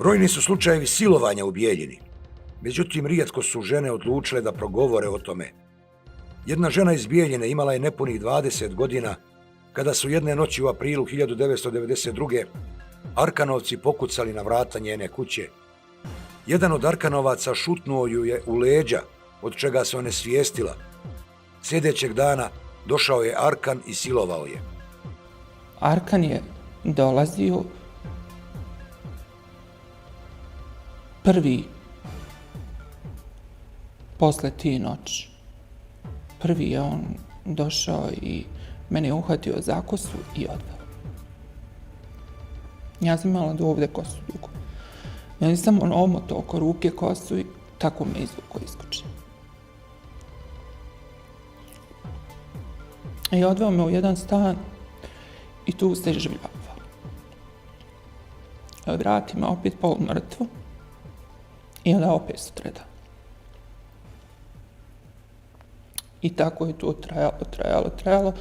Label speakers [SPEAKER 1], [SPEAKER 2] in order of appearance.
[SPEAKER 1] Brojni su slučajevi silovanja u Bijeljini. Međutim, rijetko su žene odlučile da progovore o tome. Jedna žena iz Bijeljine imala je nepunih 20 godina kada su jedne noći u aprilu 1992. Arkanovci pokucali na vrata njene kuće. Jedan od Arkanovaca šutnuo ju je u leđa, od čega se onesvijestila. Sljedećeg dana došao je Arkan i silovao je.
[SPEAKER 2] Arkan je dolazio prvi posle ti noći. Prvi je on došao i mene je uhvatio za kosu i odveo. Ja sam imala do ovdje kosu dugo. Ja nisam omotao oko ruke kosu i tako me izvuko iskoči. I odveo me u jedan stan i tu se življava. Vrati me opet pol mrtvo i onda opet sutradan. I tako je to trajalo.